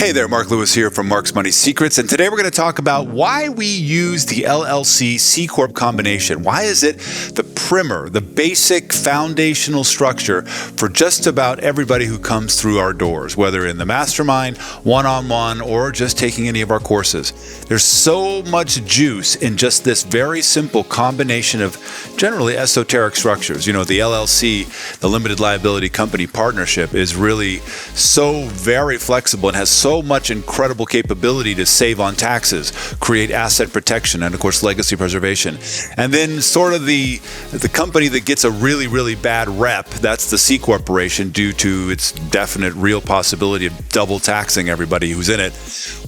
Hey there, Mark Lewis here from Mark's Money Secrets, and today we're going to talk about why we use the LLC-C Corp combination. Why is it the primer, the basic foundational structure for just about everybody who comes through our doors, whether in the mastermind, one-on-one, or just taking any of our courses. There's so much juice in just this very simple combination of generally esoteric structures. You know, the LLC, the limited liability company partnership, is really so very flexible and has so much incredible capability to save on taxes, create asset protection, and of course legacy preservation. And then sort of the company that gets a really, really bad rep, that's the C Corporation, due to its definite real possibility of double taxing everybody who's in it.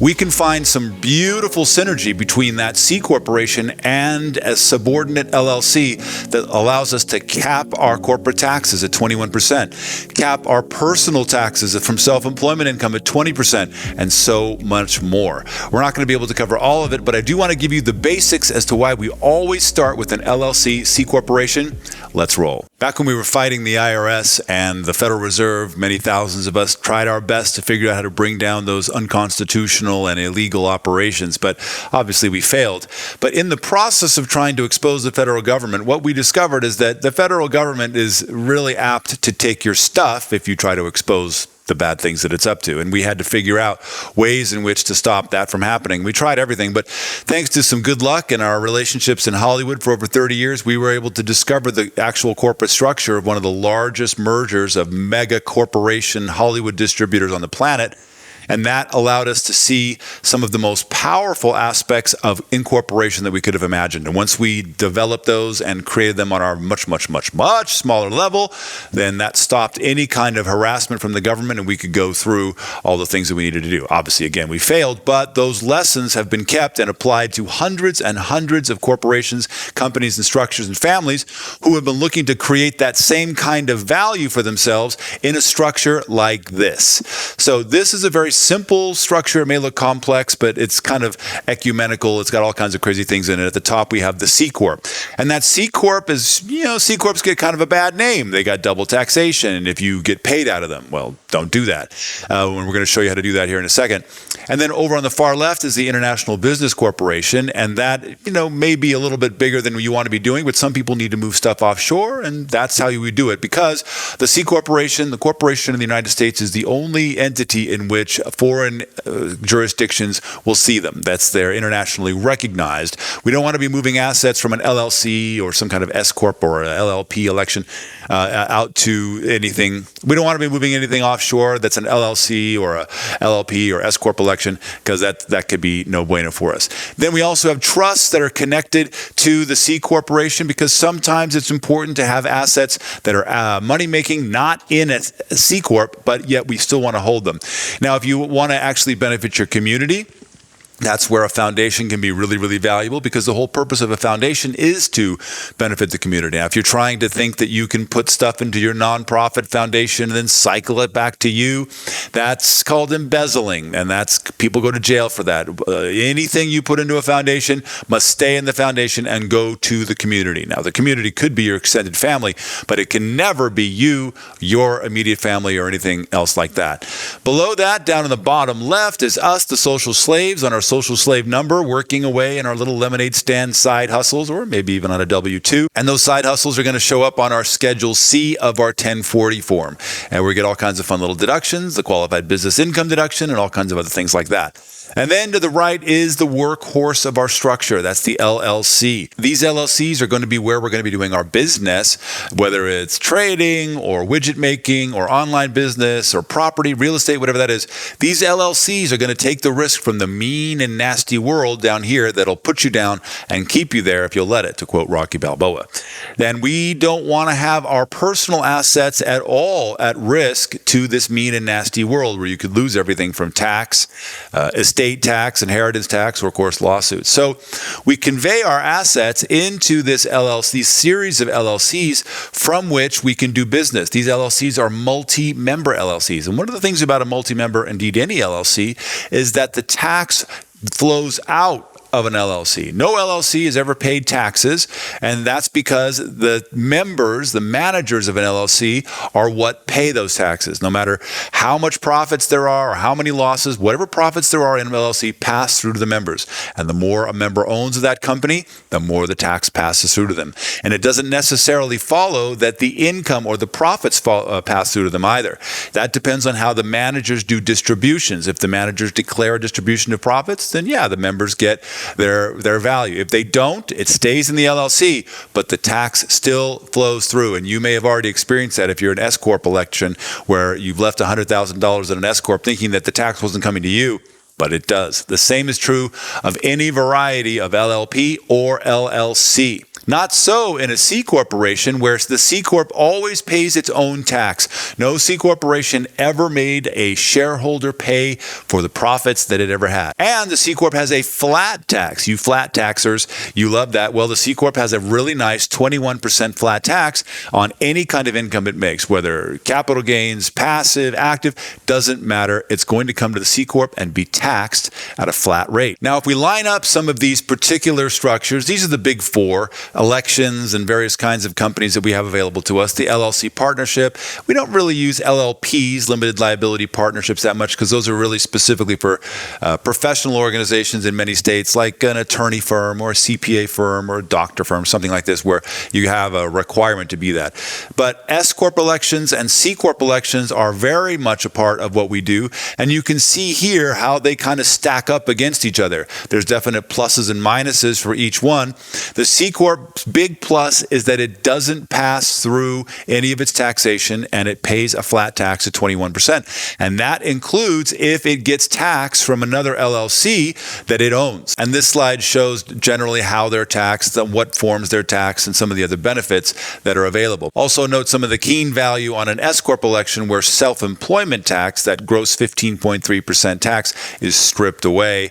We can find some beautiful synergy between that C Corporation and a subordinate LLC that allows us to cap our corporate taxes at 21%, cap our personal taxes from self-employment income at 20%, and so much more. We're not going to be able to cover all of it, but I do want to give you the basics as to why we always start with an LLC C Corporation. Let's roll. Back when we were fighting the IRS and the Federal Reserve, many thousands of us tried our best to figure out how to bring down those unconstitutional and illegal operations, but obviously we failed. But in the process of trying to expose the federal government, what we discovered is that the federal government is really apt to take your stuff if you try to expose the bad things that it's up to. And we had to figure out ways in which to stop that from happening. We tried everything, but thanks to some good luck and our relationships in Hollywood for over 30 years, we were able to discover the actual corporate structure of one of the largest mergers of mega corporation Hollywood distributors on the planet. And that allowed us to see some of the most powerful aspects of incorporation that we could have imagined. And once we developed those and created them on our much, much, much, much smaller level, then that stopped any kind of harassment from the government, and we could go through all the things that we needed to do. Obviously, again, we failed, but those lessons have been kept and applied to hundreds and hundreds of corporations, companies, and structures and families who have been looking to create that same kind of value for themselves in a structure like this. So this is a very simple structure. It may look complex, but it's kind of ecumenical. It's got all kinds of crazy things in it. At the top, we have the C Corp. And that C Corp is, C Corps get kind of a bad name. They got double taxation if you get paid out of them. Well, don't do that. And we're going to show you how to do that here in a second. And then over on the far left is the International Business Corporation. And that, may be a little bit bigger than you want to be doing, but some people need to move stuff offshore. And that's how you would do it, because the C Corporation, the corporation in the United States, is the only entity in which foreign jurisdictions will see them. They're internationally recognized. We don't want to be moving assets from an LLC or some kind of S Corp or an LLP election out to anything. We don't want to be moving anything offshore that's an LLC or a LLP or S Corp election, because that could be no bueno for us. Then we also have trusts that are connected to the C Corporation, because sometimes it's important to have assets that are money making, not in a C Corp, but yet we still want to hold them. Now, if you want to actually benefit your community, that's where a foundation can be really, really valuable, because the whole purpose of a foundation is to benefit the community. Now, if you're trying to think that you can put stuff into your nonprofit foundation and then cycle it back to you, that's called embezzling, and people go to jail for that. Anything you put into a foundation must stay in the foundation and go to the community. Now, the community could be your extended family, but it can never be you, your immediate family, or anything else like that. Below that, down in the bottom left, is us, the social slaves, on our social slave number, working away in our little lemonade stand side hustles, or maybe even on a W-2. And those side hustles are going to show up on our Schedule C of our 1040 form. And we get all kinds of fun little deductions, the qualified business income deduction, and all kinds of other things like that. And then to the right is the workhorse of our structure. That's the LLC. These LLCs are going to be where we're going to be doing our business, whether it's trading or widget making or online business or property, real estate, whatever that is. These LLCs are going to take the risk from the mean and nasty world down here that'll put you down and keep you there if you'll let it, to quote Rocky Balboa. Then we don't want to have our personal assets at all at risk to this mean and nasty world where you could lose everything from tax, estate tax, inheritance tax, or of course lawsuits. So we convey our assets into this LLC series of LLCs from which we can do business. These LLCs are multi-member LLCs. And one of the things about a multi-member, indeed any LLC, is that the tax flows out of an LLC. No LLC has ever paid taxes, and that's because the members, the managers of an LLC, are what pay those taxes. No matter how much profits there are or how many losses, whatever profits there are in an LLC pass through to the members. And the more a member owns of that company, the more the tax passes through to them. And it doesn't necessarily follow that the income or the profits pass through to them either. That depends on how the managers do distributions. If the managers declare a distribution of profits, then yeah, the members get their value. If they don't, it stays in the LLC, but the tax still flows through. And you may have already experienced that if you're an S Corp election where you've left $100,000 in an S Corp thinking that the tax wasn't coming to you, but it does. The same is true of any variety of LLP or LLC. Not so in a C corporation, where the C corp always pays its own tax. No C corporation ever made a shareholder pay for the profits that it ever had. And the C corp has a flat tax. You flat taxers, you love that. Well, the C corp has a really nice 21% flat tax on any kind of income it makes, whether capital gains, passive, active, doesn't matter. It's going to come to the C corp and be taxed at a flat rate. Now, if we line up some of these particular structures, these are the big four: elections and various kinds of companies that we have available to us. The LLC partnership, we don't really use LLPs, limited liability partnerships, that much, because those are really specifically for professional organizations in many states, like an attorney firm or a CPA firm or a doctor firm, something like this, where you have a requirement to be that. But S Corp elections and C Corp elections are very much a part of what we do. And you can see here how they kind of stack up against each other. There's definite pluses and minuses for each one. The C Corp's big plus is that it doesn't pass through any of its taxation, and it pays a flat tax of 21%. And that includes if it gets taxed from another LLC that it owns. And this slide shows generally how they're taxed, what forms they're taxed, and some of the other benefits that are available. Also note some of the keen value on an S Corp election where self-employment tax, that gross 15.3% tax, is stripped away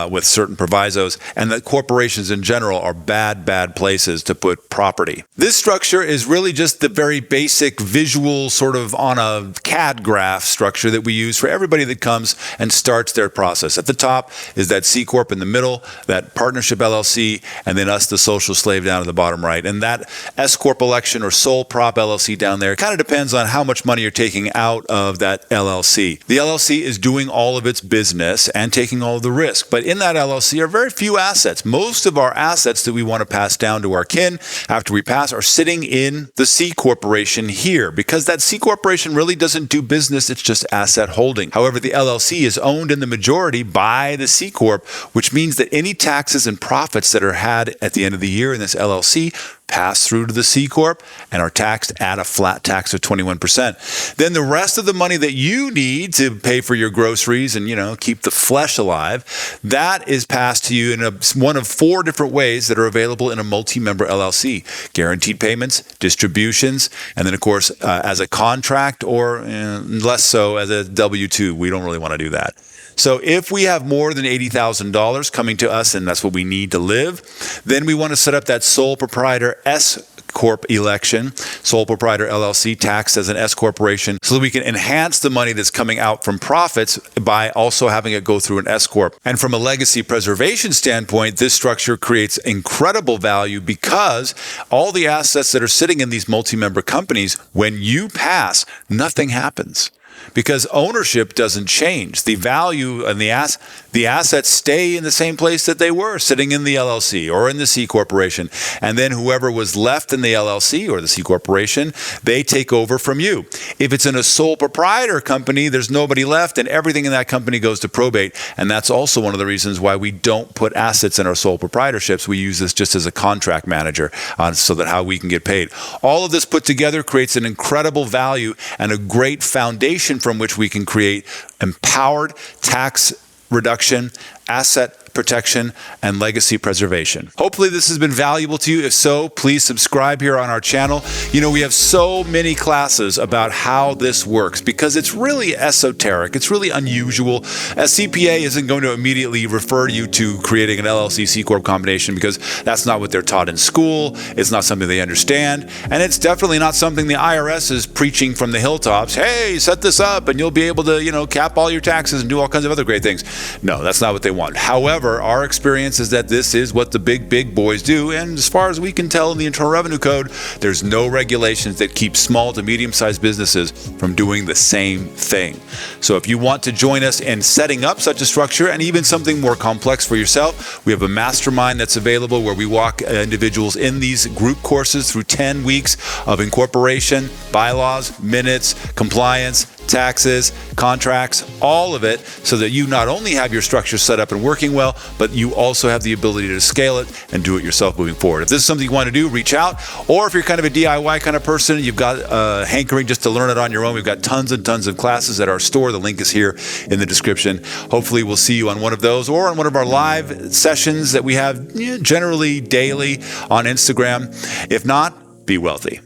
with certain provisos, and that corporations in general are bad places to put property. This structure is really just the very basic visual, sort of on a CAD graph structure that we use for everybody that comes and starts their process. At the top is that C Corp, in the middle, that partnership LLC, and then us, the social slave, down at the bottom right. And that S Corp election or sole prop LLC down there kind of depends on how much money you're taking out of that LLC. The LLC is doing all of its business and taking all of the risk, but in that LLC are very few assets. Most of our assets that we want to pass down to our kin after we pass are sitting in the C corporation here, because that C corporation really doesn't do business, it's just asset holding. However, the LLC is owned in the majority by the C corp, which means that any taxes and profits that are had at the end of the year in this LLC pass through to the C Corp and are taxed at a flat tax of 21%. Then the rest of the money that you need to pay for your groceries and, keep the flesh alive, that is passed to you in one of four different ways that are available in a multi-member LLC: guaranteed payments, distributions, and then, of course, as a contract, or less so as a W-2. We don't really want to do that. So if we have more than $80,000 coming to us, and that's what we need to live, then we want to set up that sole proprietor S Corp election, sole proprietor LLC, taxed as an S corporation, so that we can enhance the money that's coming out from profits by also having it go through an S Corp. And from a legacy preservation standpoint, this structure creates incredible value, because all the assets that are sitting in these multi-member companies, when you pass, nothing happens, because ownership doesn't change. The value and the assets stay in the same place that they were, sitting in the LLC or in the C corporation. And then whoever was left in the LLC or the C corporation, they take over from you. If it's in a sole proprietor company, there's nobody left, and everything in that company goes to probate. And that's also one of the reasons why we don't put assets in our sole proprietorships. We use this just as a contract manager so that how we can get paid. All of this put together creates an incredible value and a great foundation from which we can create empowered tax reduction, asset protection, and legacy preservation. Hopefully this has been valuable to you. If so, please subscribe here on our channel. We have so many classes about how this works, because it's really esoteric. It's really unusual. A CPA isn't going to immediately refer you to creating an LLC-C Corp combination, because that's not what they're taught in school. It's not something they understand. And it's definitely not something the IRS is preaching from the hilltops. Hey, set this up and you'll be able to, cap all your taxes and do all kinds of other great things. No, that's not what they want. However, However, our experience is that this is what the big boys do. And as far as we can tell in the Internal Revenue Code, there's no regulations that keep small to medium-sized businesses from doing the same thing. So if you want to join us in setting up such a structure and even something more complex for yourself, we have a mastermind that's available where we walk individuals in these group courses through 10 weeks of incorporation, bylaws, minutes, compliance, taxes, contracts, all of it, so that you not only have your structure set up and working well, but you also have the ability to scale it and do it yourself moving forward. If this is something you want to do, reach out. Or if you're kind of a DIY kind of person, you've got hankering just to learn it on your own, we've got tons and tons of classes at our store. The link is here in the description. Hopefully we'll see you on one of those or on one of our live sessions that we have generally daily on Instagram. If not, be wealthy.